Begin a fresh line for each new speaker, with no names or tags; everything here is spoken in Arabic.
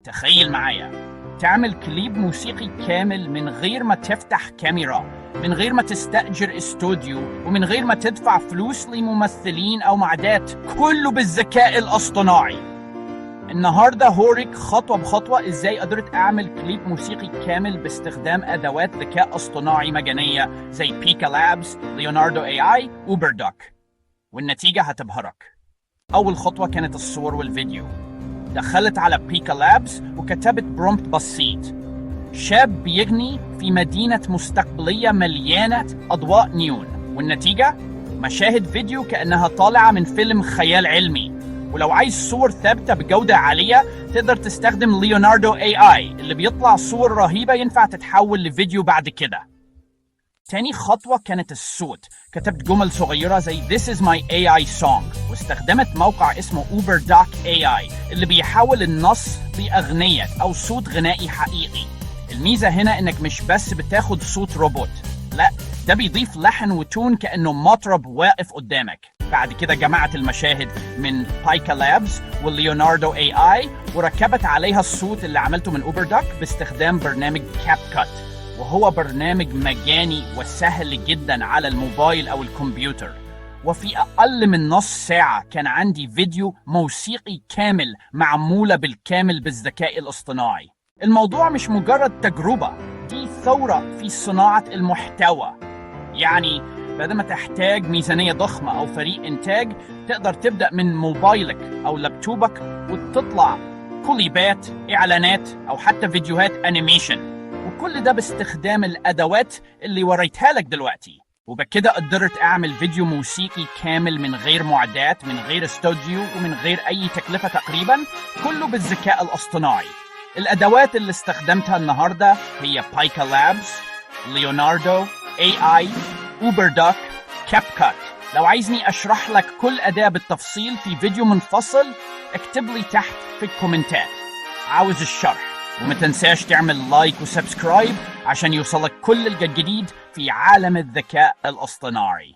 تخيل معايا تعمل كليب موسيقي كامل من غير ما تفتح كاميرا، من غير ما تستأجر استوديو، ومن غير ما تدفع فلوس لممثلين أو معدات، كله بالذكاء الاصطناعي. النهاردة هوريك خطوة بخطوة إزاي قدرت أعمل كليب موسيقي كامل باستخدام أدوات ذكاء اصطناعي مجانية زي بيكا لابس، ليوناردو AI، أوبردوك، والنتيجة هتبهرك. أول خطوة كانت الصور والفيديو. دخلت على بيكا لابس وكتبت برومبت بسيط: شاب بيغني في مدينة مستقبلية مليانة أضواء نيون، والنتيجة مشاهد فيديو كأنها طالعة من فيلم خيال علمي. ولو عايز صور ثابتة بجودة عالية تقدر تستخدم ليوناردو AI اللي بيطلع صور رهيبة ينفع تتحول لفيديو بعد كده. تاني خطوة كانت الصوت. كتبت جمل صغيرة زي This is my AI song، واستخدمت موقع اسمه أوبردوك AI اللي بيحول النص لأغنية أو صوت غنائي حقيقي. الميزة هنا إنك مش بس بتاخد صوت روبوت، لا، ده بيضيف لحن وتون كأنه مطرب واقف قدامك. بعد كده جمعت المشاهد من بيكا لابس والليوناردو AI وركبت عليها الصوت اللي عملته من أوبردوك باستخدام برنامج كاب كات، وهو برنامج مجاني وسهل جدا على الموبايل أو الكمبيوتر. وفي أقل من نص ساعة كان عندي فيديو موسيقي كامل معمولة بالكامل بالذكاء الاصطناعي. الموضوع مش مجرد تجربة، دي ثورة في صناعة المحتوى. يعني بدل ما تحتاج ميزانية ضخمة أو فريق إنتاج، تقدر تبدأ من موبايلك أو لابتوبك وتطلع كليبات، إعلانات، أو حتى فيديوهات أنيميشن، وكل ده باستخدام الأدوات اللي وريتها لك دلوقتي. وبكده قدرت أعمل فيديو موسيقي كامل من غير معدات، من غير استوديو، ومن غير أي تكلفة تقريبا، كله بالذكاء الاصطناعي. الأدوات اللي استخدمتها النهاردة هي بيكا لابس، ليوناردو AI، أوبردوك، كاب كات. لو عايزني أشرح لك كل أداة بالتفصيل في فيديو منفصل اكتب لي تحت في الكومنتات عاوز الشرح. وما تنساش تعمل لايك وسبسكرايب عشان يوصلك كل الجديد في عالم الذكاء الاصطناعي.